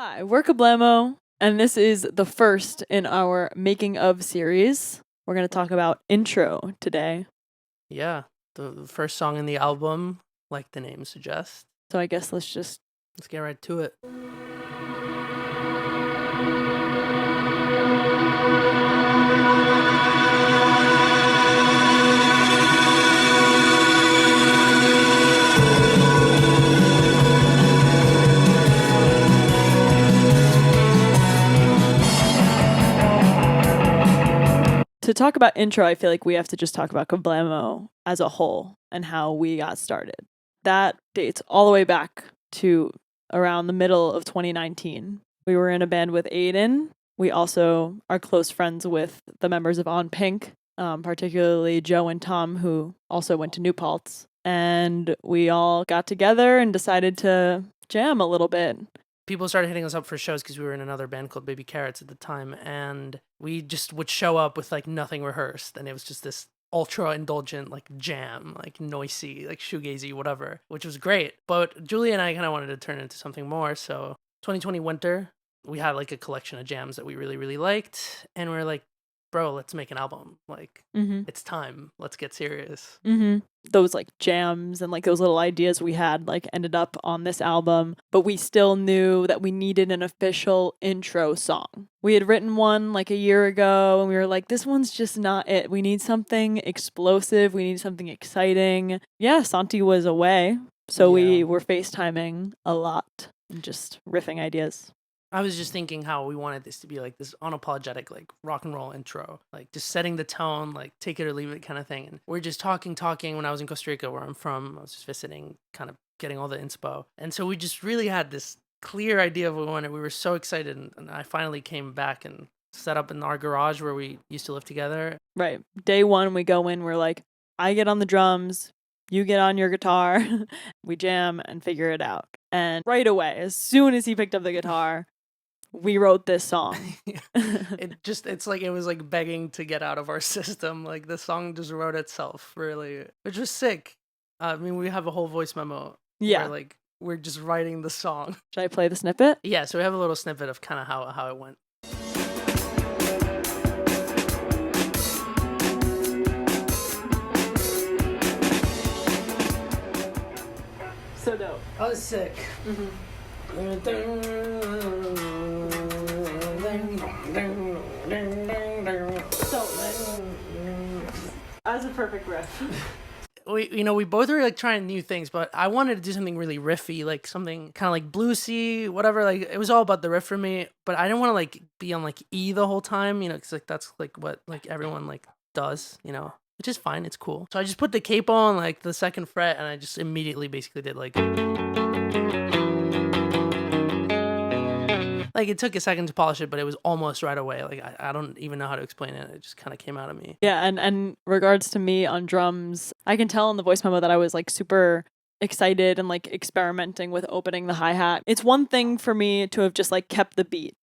Hi, we're Kablamo, and this is the first in our Making of series. We're going to talk about intro today. Yeah, the first song in the album, like the name suggests. So I guess let's get right to it. To talk about intro, I feel like we have to just talk about Kablamo as a whole and how we got started. That dates all the way back to around the middle of 2019. We were in a band with Aiden. We also are close friends with the members of On Pink, particularly Joe and Tom, who also went to New Paltz. And we all got together and decided to jam a little bit. People started hitting us up for shows because we were in another band called Baby Carrots at the time, and we just would show up with like nothing rehearsed, and it was just this ultra indulgent like jam, like noisy, like shoegazy, whatever, which was great. But Julie and I kind of wanted to turn it into something more, so 2020 winter, we had like a collection of jams that we really liked, and we were like, bro, let's make an album. Like, It's time. Let's get serious. Those like jams and like those little ideas we had like ended up on this album, but we still knew that we needed an official intro song. We had written one like a year ago and we were like, this one's just not it. We need something explosive. We need something exciting. Yeah, Santi was away, so we were FaceTiming a lot and just riffing ideas. I was just thinking how we wanted this to be like this unapologetic, like rock and roll intro, like just setting the tone, like take it or leave it kind of thing. And we're just talking. When I was in Costa Rica, where I'm from, I was just visiting, kind of getting all the inspo. And so we just really had this clear idea of what we wanted. We were so excited. And I finally came back and set up in our garage where we used to live together. Right. Day one, we go in, we're like, I get on the drums, you get on your guitar, we jam and figure it out. And right away, as soon as he picked up the guitar, we wrote this song. It's like it was like begging to get out of our system. Like the song just wrote itself, really, which was sick. I mean, we have a whole voice memo. Yeah. Where, like, we're just writing the song. Should I play the snippet? Yeah, so we have a little snippet of kind of how it went. So dope. Oh, it's sick. As a perfect riff. We both were like trying new things, but I wanted to do something really riffy, like something kind of like bluesy, whatever. Like it was all about the riff for me, but I didn't want to like be on like E the whole time, because like that's like what like everyone like does, which is fine. It's cool. So I just put the capo on like the second fret, and I just immediately basically did like it took a second to polish it, but it was almost right away. Like I don't even know how to explain it. It just kind of came out of me. Yeah, and regards to me on drums, I can tell in the voice memo that I was like super excited and like experimenting with opening the hi-hat. It's one thing for me to have just like kept the beat,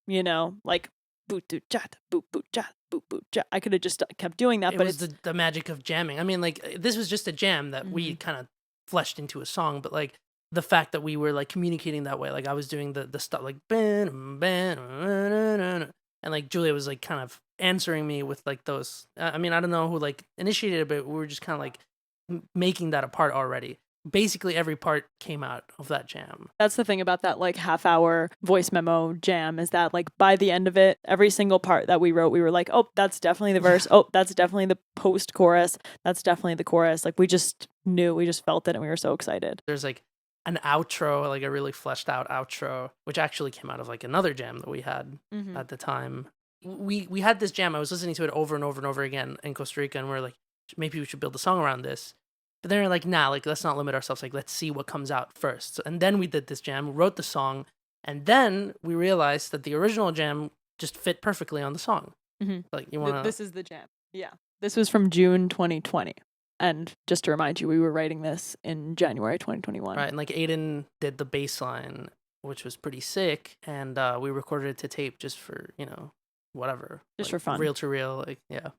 like boot doot chat, boot boot chat, boot boot chat. I could have just kept doing that, but it's the magic of jamming. I mean, like this was just a jam that we kind of fleshed into a song, but like the fact that we were like communicating that way, like I was doing the stuff like ben, and like Julia was like kind of answering me with like those. I mean, I don't know who like initiated it, but we were just kind of like making that a part already. Basically, every part came out of that jam. That's the thing about that like half-hour voice memo jam is that like by the end of it, every single part that we wrote, we were like, oh, that's definitely the verse. Oh, that's definitely the post-chorus. That's definitely the chorus. Like we just knew, we just felt it, and we were so excited. There's like an outro, like a really fleshed out outro, which actually came out of like another jam that we had at the time. We had this jam. I was listening to it over and over and over again in Costa Rica, and we're like, maybe we should build a song around this. But then we're like, nah, like let's not limit ourselves. Like let's see what comes out first. So, and then we did this jam, wrote the song, and then we realized that the original jam just fit perfectly on the song. Like you want This is the jam. Yeah, this was from June 2020. And just to remind you, we were writing this in January 2021. Right, and like Aiden did the bass line, which was pretty sick, and we recorded it to tape just for, whatever. Just like, for fun. Reel to reel, like, yeah.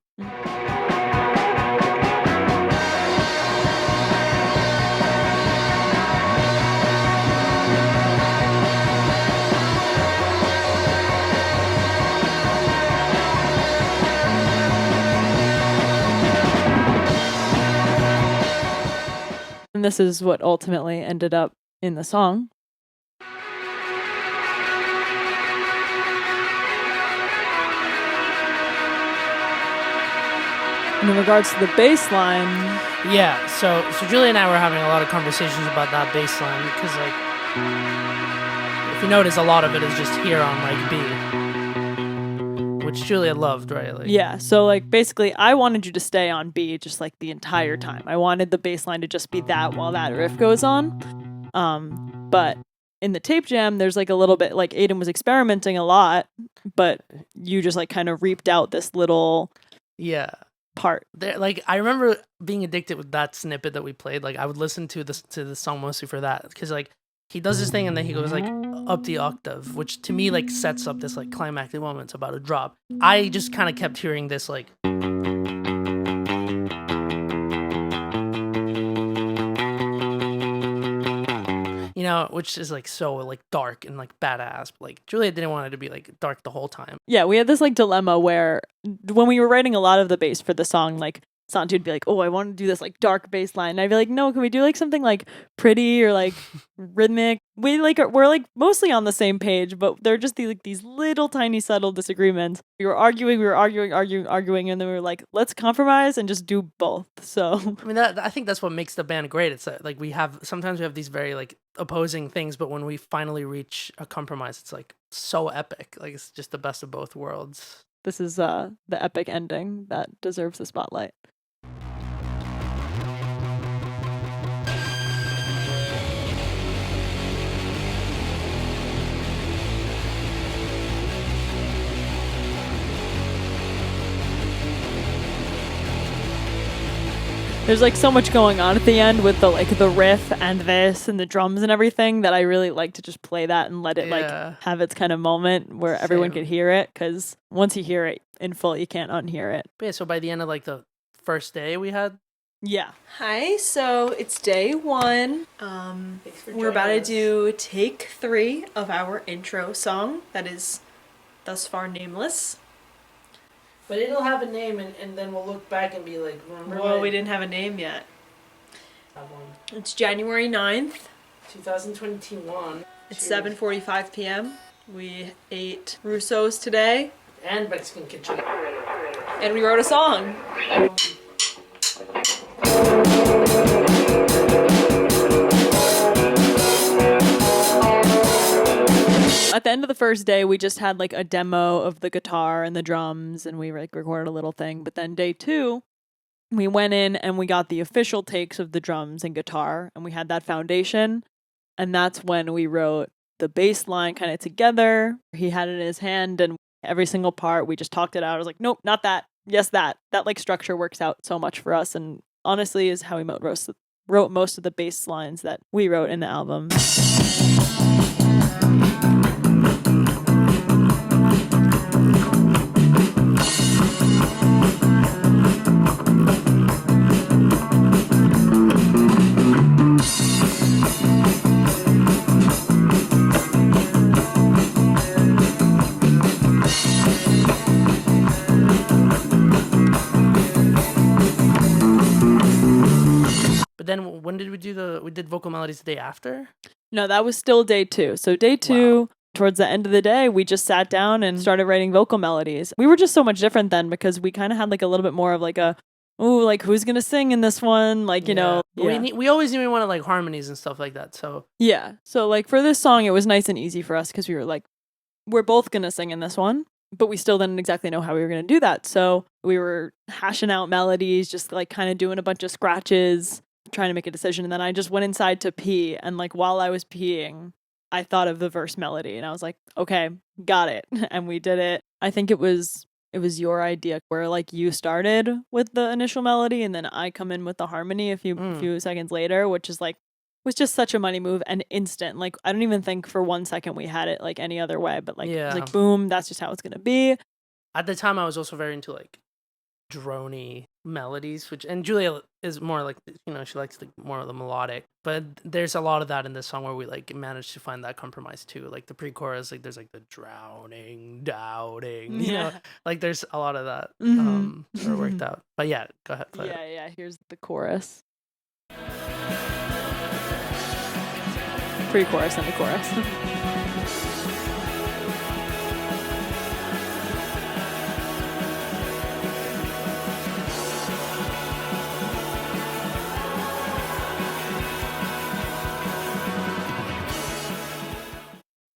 this is what ultimately ended up in the song. And in regards to the bass line, Yeah, so Julie and I were having a lot of conversations about that bass line because, like, if you notice, a lot of it is just here on, like, B, which Julia loved, right? Like, yeah, so like basically I wanted you to stay on B just like the entire time. I wanted the bass line to just be that while that riff goes on. But in the tape jam, there's like a little bit, like Aiden was experimenting a lot, but you just like kind of reaped out this little yeah. part. There, like, I remember being addicted with that snippet that we played. Like, I would listen to the song mostly for that because, like, he does this thing and then he goes like up the octave, which to me like sets up this like climactic moment. It's about to drop. I just kind of kept hearing this like. You know, which is like so like dark and like badass. But, like, Julia didn't want it to be like dark the whole time. Yeah, we had this like dilemma where when we were writing a lot of the bass for the song, like Santi would be like, "Oh, I want to do this like dark bass line." And I'd be like, "No, can we do like something like pretty or like rhythmic?" We're like mostly on the same page, but they're just these little tiny subtle disagreements. We were arguing, and then we were like, "Let's compromise and just do both." So I mean, I think that's what makes the band great. It's like sometimes we have these very like opposing things, but when we finally reach a compromise, it's like so epic. Like, it's just the best of both worlds. this is the epic ending that deserves the spotlight. There's like so much going on at the end with the like the riff and this and the drums and everything that I really like to just play that and let it like have its kind of moment where everyone could hear it, because once you hear it in full, you can't unhear it. But yeah, so by the end of like the first day we had. Yeah. Hi, so it's day 1. We're about to do take 3 of our intro song that is thus far nameless. But it'll have a name, and then we'll look back and be like, remember? Well, we didn't have a name yet. That one. It's January 9th. 2021. It's 7:45 p.m. We ate Russo's today. And Mexican Kitchen. And we wrote a song. At the end of the first day, we just had like a demo of the guitar and the drums, and we like recorded a little thing. But then day 2, we went in and we got the official takes of the drums and guitar, and we had that foundation. And that's when we wrote the bass line kind of together. He had it in his hand, and every single part, we just talked it out. I was like, nope, not that. Yes, that. That like structure works out so much for us, and honestly is how we wrote most of the bass lines that we wrote in the album. Then when did we did vocal melodies the day after? No, that was still day 2. So day 2, wow. Towards the end of the day, we just sat down and started writing vocal melodies. We were just so much different then because we kind of had like a little bit more of like like who's going to sing in this one? Like, you know. Yeah. We always knew we wanted like harmonies and stuff like that. So yeah. So like for this song, it was nice and easy for us because we were like, we're both going to sing in this one. But we still didn't exactly know how we were going to do that. So we were hashing out melodies, just like kind of doing a bunch of scratches, trying to make a decision. And then I just went inside to pee, and like while I was peeing, I thought of the verse melody, and I was like, okay, got it. And we did it. I think it was your idea where like you started with the initial melody and then I come in with the harmony a few seconds later, which is like was just such a money move and instant. Like I don't even think for 1 second we had it like any other way, but like it was like boom, that's just how it's gonna be. At the time I was also very into like drony melodies, and Julia is more like, you know, she likes more of the melodic, but there's a lot of that in this song where we like managed to find that compromise too. Like the pre-chorus, like there's like the drowning, doubting, you know, like there's a lot of that sort of worked out. But yeah, go ahead. Yeah, here's the chorus. Pre-chorus and the chorus.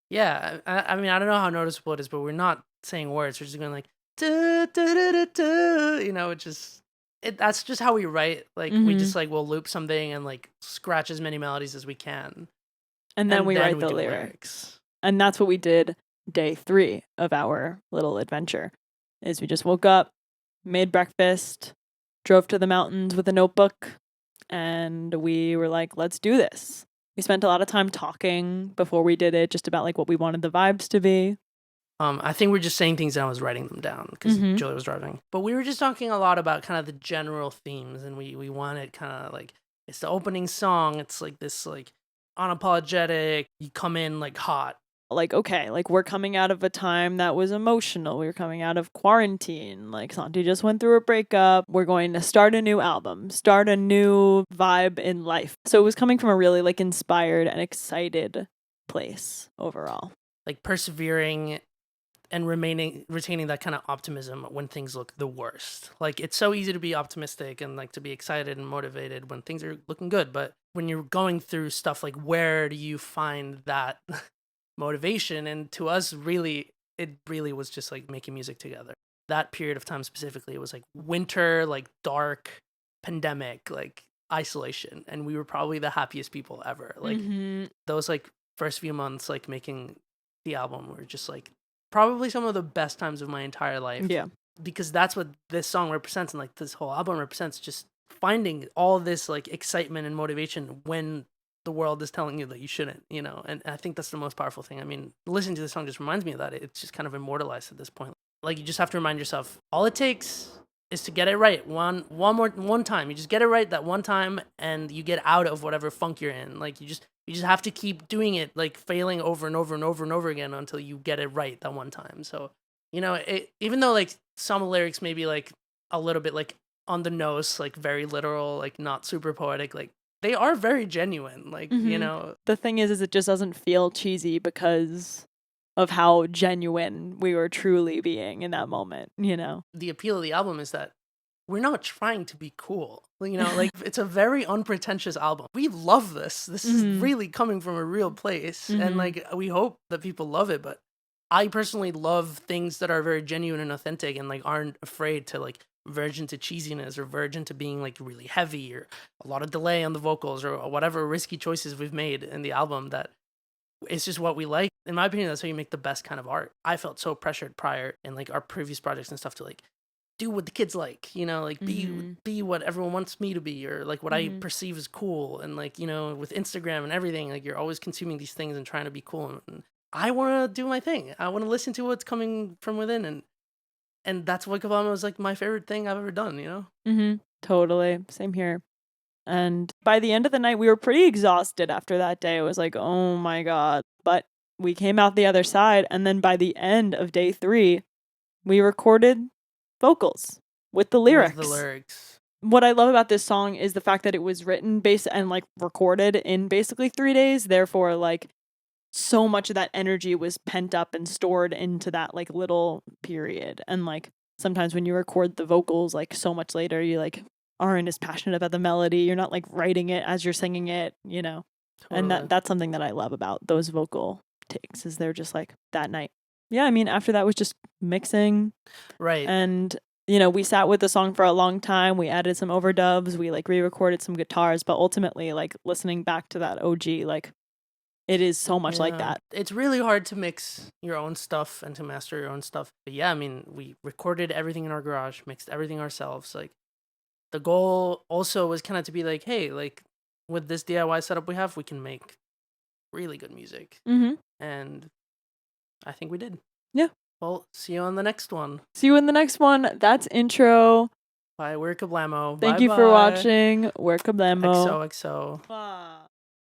Yeah, I mean, I don't know how noticeable it is, but we're not saying words. We're just going like, "Du, du, du, du, du," you know, that's just how we write. Like, we just like, we'll loop something and like scratch as many melodies as we can. And then we write the lyrics. And that's what we did day 3 of our little adventure, is we just woke up, made breakfast, drove to the mountains with a notebook, and we were like, let's do this. We spent a lot of time talking before we did it, just about like what we wanted the vibes to be. I think we're just saying things and I was writing them down because Julia was driving. But we were just talking a lot about kind of the general themes, and we wanted kind of like, it's the opening song. It's like this like unapologetic, you come in like hot. Like, okay, like we're coming out of a time that was emotional. We were coming out of quarantine. Like Santi just went through a breakup. We're going to start a new album, start a new vibe in life. So it was coming from a really like inspired and excited place overall. Like persevering and retaining that kind of optimism when things look the worst. Like it's so easy to be optimistic and like to be excited and motivated when things are looking good. But when you're going through stuff, like where do you find that motivation? And to us, it really was just like making music together. That period of time specifically, it was like winter, like dark, pandemic, like isolation, and we were probably the happiest people ever. Like those like first few months, like making the album, were just like probably some of the best times of my entire life. Yeah, because that's what this song represents, and like this whole album represents, just finding all this like excitement and motivation when the world is telling you that you shouldn't, you know. And I think that's the most powerful thing. I mean, listening to this song just reminds me of that. It's just kind of immortalized at this point. Like, you just have to remind yourself, all it takes is to get it right one time. You just get it right that one time, and you get out of whatever funk you're in. Like, you just have to keep doing it, like failing over and over and over and over again until you get it right that one time. So, you know, even though like some lyrics may be like a little bit like on the nose, like very literal, like not super poetic, like they are very genuine. Like, you know, the thing is it just doesn't feel cheesy because of how genuine we were truly being in that moment, you know. The appeal of the album is that we're not trying to be cool, you know. Like, it's a very unpretentious album. We love this. This is really coming from a real place, and like we hope that people love it. But I personally love things that are very genuine and authentic, and like aren't afraid to like verge into cheesiness or verge into being like really heavy or a lot of delay on the vocals or whatever risky choices we've made in the album. That it's just what we like. In my opinion, that's how you make the best kind of art. I felt so pressured prior in like our previous projects and stuff to like do what the kids like, you know, like be what everyone wants me to be, or like what I perceive as cool. And like, you know, with Instagram and everything, like you're always consuming these things and trying to be cool. And I want to do my thing. I want to listen to what's coming from within, and that's what Kablamo was like my favorite thing I've ever done, you know? Totally. Same here. And by the end of the night, we were pretty exhausted after that day. It was like, oh my God. But we came out the other side. And then by the end of day 3, we recorded vocals with the lyrics. What I love about this song is the fact that it was written and like recorded in basically 3 days. Therefore, like so much of that energy was pent up and stored into that like little period. And like sometimes when you record the vocals like so much later, you like aren't as passionate about the melody. You're not like writing it as you're singing it, you know. Totally. And that's something that I love about those vocal takes, is they're just like that night. Yeah, I mean, after that was just mixing. Right. And, you know, we sat with the song for a long time. We added some overdubs. We like re-recorded some guitars. But ultimately, like listening back to that OG, like it is so much like that. It's really hard to mix your own stuff and to master your own stuff. But yeah, I mean, we recorded everything in our garage, mixed everything ourselves. Like, the goal also was kind of to be like, hey, like with this DIY setup we have, we can make really good music. And I think we did. Yeah. Well, see you on the next one. See you in the next one. That's intro. Bye. We're Kablamo. Thank you for watching. We're Kablamo. XOXO. Bye.